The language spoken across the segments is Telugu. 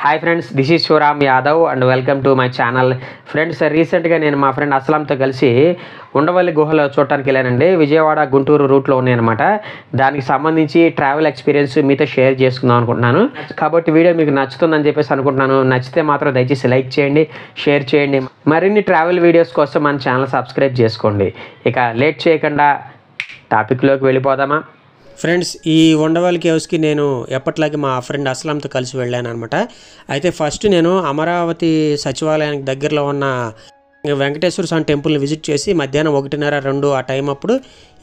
Hi friends, this is Shivaram Yadav and welcome to my channel. Friends, రీసెంట్గా నేను మా ఫ్రెండ్ అస్లాంతో కలిసి ఉండవల్లి గుహలో చూడటానికి వెళ్ళానండి. విజయవాడ గుంటూరు రూట్లో ఉన్నాయన్నమాట. దానికి సంబంధించి ట్రావెల్ ఎక్స్పీరియన్స్ మీతో షేర్ చేసుకుందాం అనుకుంటున్నాను. కాబట్టి వీడియో మీకు నచ్చుతుందని చెప్పేసి అనుకుంటున్నాను. నచ్చితే మాత్రం దయచేసి లైక్ చేయండి, షేర్ చేయండి. మరిన్ని ట్రావెల్ వీడియోస్ కోసం మన ఛానల్ సబ్స్క్రైబ్ చేసుకోండి. ఇక లేట్ చేయకుండా టాపిక్లోకి వెళ్ళిపోదామా? ఫ్రెండ్స్, ఈ ఉండవల్లి కేవ్స్కి నేను ఎప్పట్లాగే మా ఫ్రెండ్ అస్లాంతో కలిసి వెళ్ళాను అనమాట. అయితే ఫస్ట్ నేను అమరావతి సచివాలయానికి దగ్గరలో ఉన్న వెంకటేశ్వర స్వామి టెంపుల్ని విజిట్ చేసి మధ్యాహ్నం 1:30-2 ఆ టైం అప్పుడు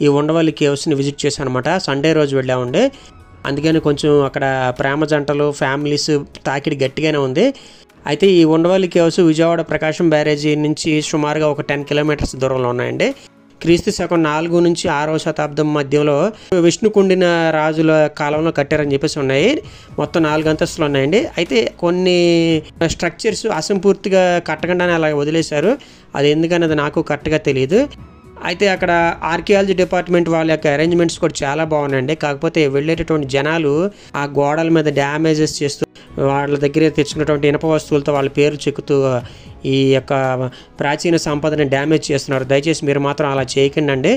ఈ ఉండవల్లి కేవ్స్ని విజిట్ చేశాను అనమాట. సండే రోజు వెళ్ళామండి. అందుకని కొంచెం అక్కడ ప్రేమ జంటలు, ఫ్యామిలీస్ తాకిడి గట్టిగానే ఉంది. అయితే ఈ ఉండవల్లి కేవ్స్ విజయవాడ ప్రకాశం బ్యారేజీ నుంచి సుమారుగా ఒక 10 కిలోమీటర్స్ దూరంలో ఉన్నాయండి. క్రీస్తు శకం 4 నుంచి 6వ శతాబ్దం మధ్యలో విష్ణుకుండిన రాజుల కాలంలో కట్టారని చెప్పేసి ఉన్నాయి. మొత్తం 4 అంతస్తులు ఉన్నాయండి. అయితే కొన్ని స్ట్రక్చర్స్ అసంపూర్తిగా కట్టకుండానే అలా వదిలేశారు. అది ఎందుకనేది నాకు కరెక్ట్గా తెలియదు. అయితే అక్కడ ఆర్కియాలజీ డిపార్ట్మెంట్ వాళ్ళ యొక్క అరేంజ్మెంట్స్ కూడా చాలా బాగున్నాయండి. కాకపోతే వెళ్ళేటటువంటి జనాలు ఆ గోడల మీద డ్యామేజెస్ చేస్తూ వాళ్ళ దగ్గర తెచ్చుకున్నటువంటి ఇనప వస్తువులతో వాళ్ళ పేరు చెక్కుతూ ఈ యొక్క ప్రాచీన సంపదని డ్యామేజ్ చేస్తున్నారు. దయచేసి మీరు మాత్రం అలా చేయకండి అండి.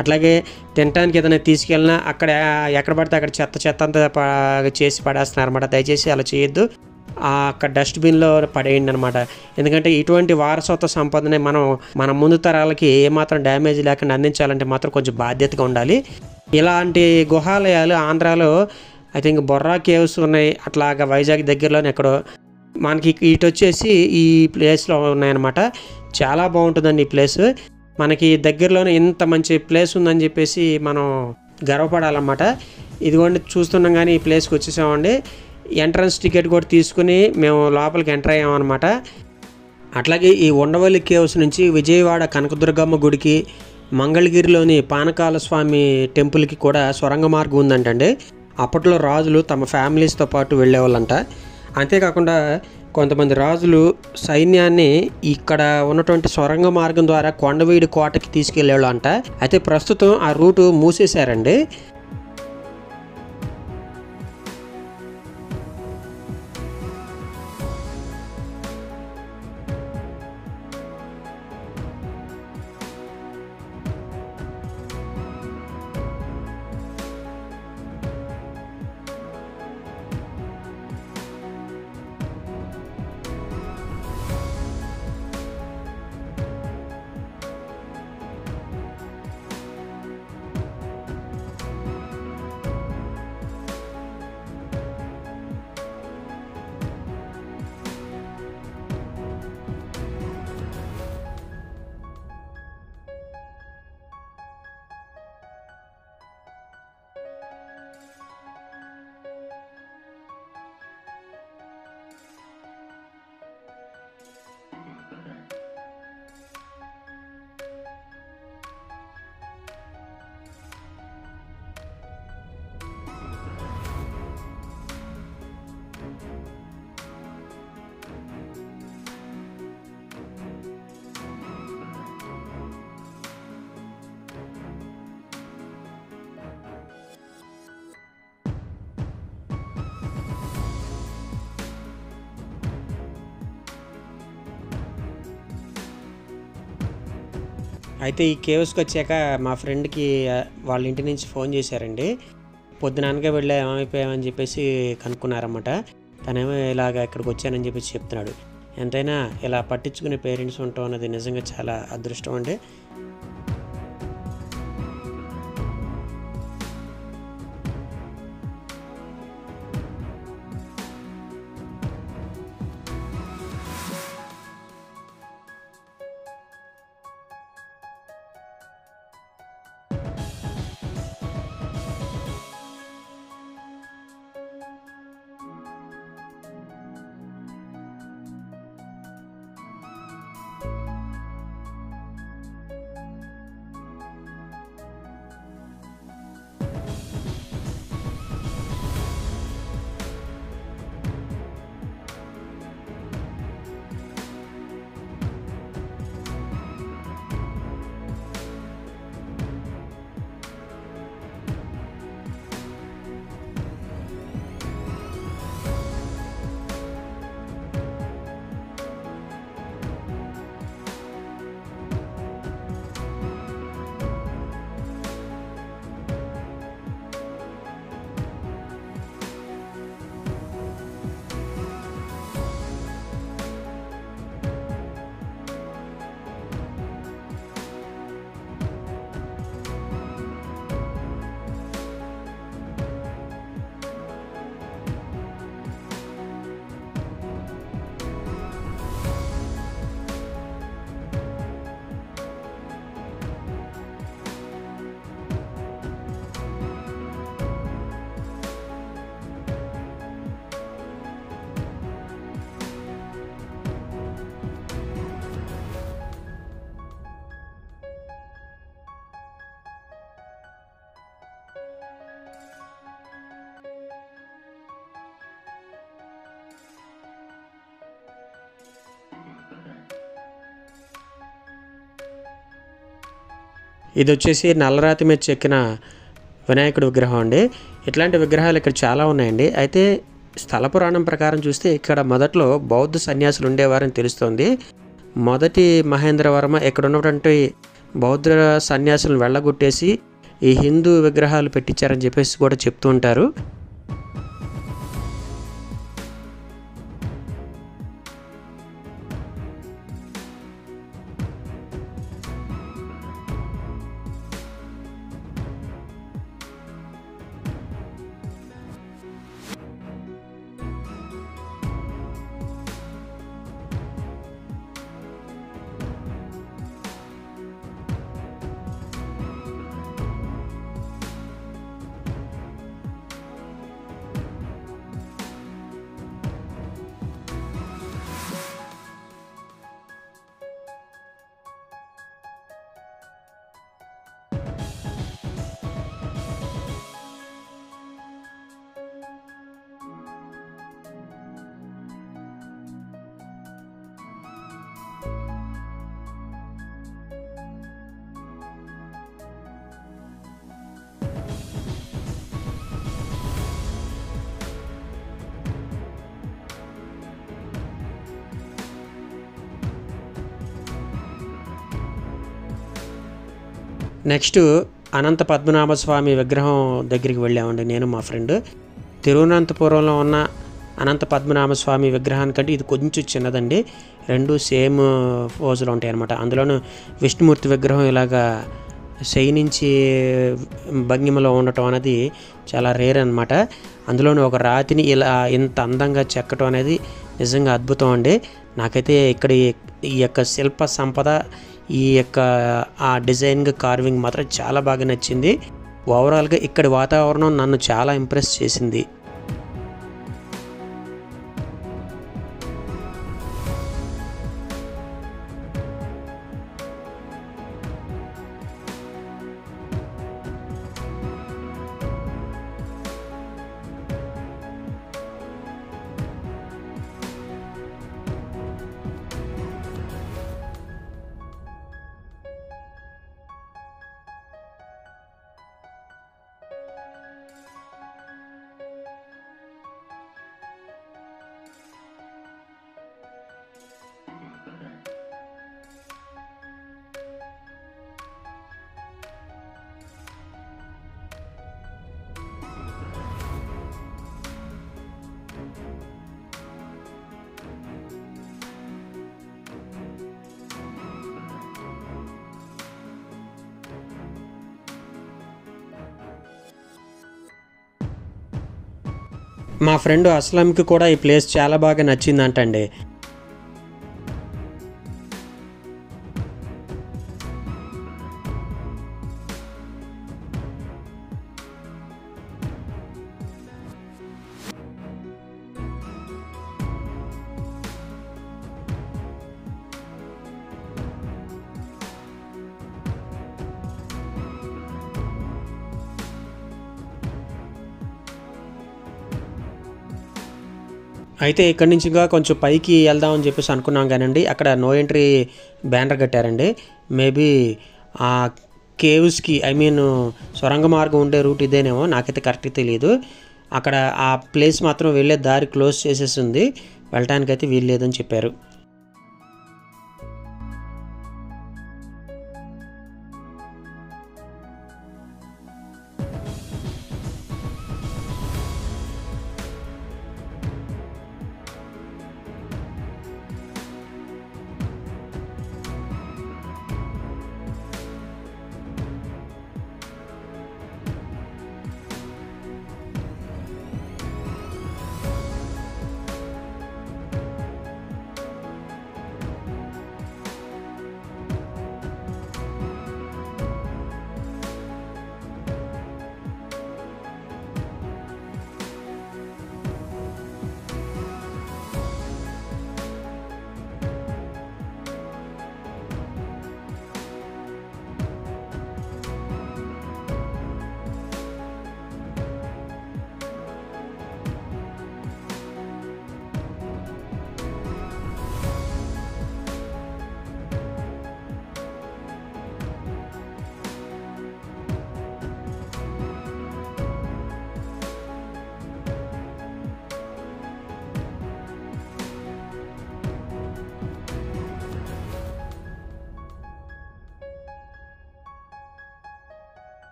అట్లాగే తినడానికి ఏదైనా తీసుకెళ్ళినా అక్కడ ఎక్కడ పడితే అక్కడ చెత్త అంతా చేసి పడేస్తున్నారు అనమాట. దయచేసి అలా చేయొద్దు. అక్కడ డస్ట్బిన్లో పడేయండి అనమాట. ఎందుకంటే ఇటువంటి వారసత్వ సంపదనే మన ముందు తరాలకి ఏమాత్రం డ్యామేజ్ లేకుండా అందించాలంటే మాత్రం కొంచెం బాధ్యతగా ఉండాలి. ఇలాంటి గుహాలయాలు ఆంధ్రాలో ఐ థింక్ బొర్రా కేవ్స్ ఉన్నాయి. అట్లాగా వైజాగ్ దగ్గరలోనే ఎక్కడో మనకి ఇటు వచ్చేసి ఈ ప్లేస్లో ఉన్నాయన్నమాట. చాలా బాగుంటుందండి ఈ ప్లేస్. మనకి దగ్గరలోనే ఇంత మంచి ప్లేస్ ఉందని చెప్పేసి మనం గర్వపడాలన్నమాట. ఇదిగోండి చూస్తున్నాం, కానీ ఈ ప్లేస్కి వచ్చేసామండి. ఎంట్రన్స్ టికెట్ కూడా తీసుకుని మేము లోపలికి ఎంటర్ అయ్యామన్నమాట. అట్లాగే ఈ ఉండవల్లి కేవ్స్ నుంచి విజయవాడ కనకదుర్గమ్మ గుడికి, మంగళగిరిలోని పానకాల స్వామి టెంపుల్కి కూడా సొరంగ మార్గం ఉందంటండి. అప్పట్లో రాజులు తమ ఫ్యామిలీస్తో పాటు వెళ్ళేవాళ్ళంట. అంతేకాకుండా కొంతమంది రాజులు సైన్యాన్ని ఇక్కడ ఉన్నటువంటి సొరంగ మార్గం ద్వారా కొండవీడి కోటకి తీసుకెళ్లేవాళ్ళు అంట. అయితే ప్రస్తుతం ఆ రూటు మూసేశారండి. అయితే ఈ కేవ్స్కి వచ్చాక మా ఫ్రెండ్కి వాళ్ళ ఇంటి నుంచి ఫోన్ చేశారండి. పొద్దుననగా వెళ్ళా, ఏమైపోయామని చెప్పేసి కనుక్కున్నారన్నమాట. తనేమో ఇలాగ ఇక్కడికి వచ్చానని చెప్పేసి చెప్తున్నాడు. ఎంతైనా ఇలా పట్టించుకునే పేరెంట్స్ ఉండటం అన్నది నిజంగా చాలా అదృష్టం అండి. ఇది వచ్చేసి నల్లరాతి మీద చెక్కిన వినాయకుడి విగ్రహం అండి. ఇట్లాంటి విగ్రహాలు ఇక్కడ చాలా ఉన్నాయండి. అయితే స్థల పురాణం ప్రకారం చూస్తే ఇక్కడ మొదట్లో బౌద్ధ సన్యాసులు ఉండేవారని తెలుస్తోంది. మొదటి మహేంద్రవర్మ ఇక్కడ ఉన్నటువంటి బౌద్ధ సన్యాసులను వెళ్ళగొట్టేసి ఈ హిందూ విగ్రహాలు పెట్టించారని చెప్పేసి కూడా చెప్తూ ఉంటారు. నెక్స్ట్ అనంత పద్మనాభ స్వామి విగ్రహం దగ్గరికి వెళ్ళామండి నేను మా ఫ్రెండ్. తిరువనంతపురంలో ఉన్న అనంత పద్మనాభ స్వామి విగ్రహానికంటే ఇది కొంచెం చిన్నదండి. రెండు సేమ్ పోజులు ఉంటాయి అన్నమాట. అందులోనూ విష్ణుమూర్తి విగ్రహం ఇలాగా శయనించి భంగిమలో ఉండటం అనేది చాలా రేర్ అనమాట. అందులోనూ ఒక రాతిని ఇలా ఇంత అందంగా చెక్కటం అనేది నిజంగా అద్భుతం అండి. నాకైతే ఇక్కడ ఈ యొక్క శిల్ప సంపద, ఈ యొక్క ఆ డిజైన్ కార్వింగ్ మాత్రం చాలా బాగా నచ్చింది. ఓవరాల్గా ఇక్కడి వాతావరణం నన్ను చాలా ఇంప్రెస్ చేసింది. మా ఫ్రెండ్ అస్లంకి కూడా ఈ ప్లేస్ చాలా బాగా నచ్చిందంటండి. అయితే ఇక్కడి నుంచి ఇంకా కొంచెం పైకి వెళ్దామని చెప్పేసి అనుకున్నాం కానండి, అక్కడ నో ఎంట్రీ బ్యానర్ కట్టారండి. మేబీ ఆ కేవ్స్కి సొరంగ మార్గం ఉండే రూట్ ఇదేనేమో, నాకైతే కరెక్ట్గా తెలియదు. అక్కడ ఆ ప్లేస్ మాత్రం వెళ్ళే దారి క్లోజ్ చేసేసి ఉంది, వెళ్ళటానికైతే వీలు లేదని చెప్పారు.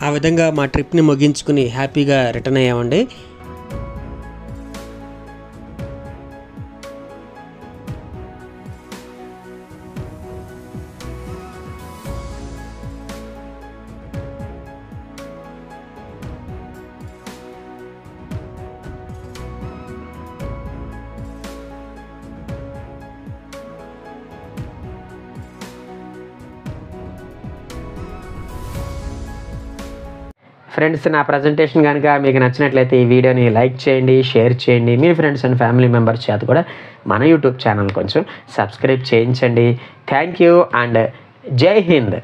ఆ విధంగా మా ట్రిప్ని ముగించుకుని హ్యాపీగా రిటర్న్ అయ్యామండి. ఫ్రెండ్స్, నా ప్రజెంటేషన్ కనుక మీకు నచ్చినట్లయితే ఈ వీడియోని లైక్ చేయండి, షేర్ చేయండి. మీ ఫ్రెండ్స్ అండ్ ఫ్యామిలీ మెంబర్స్ చేత కూడా మన యూట్యూబ్ ఛానల్ కొంచెం సబ్స్క్రైబ్ చేయించండి. థ్యాంక్ యూ అండ్ జై హింద్.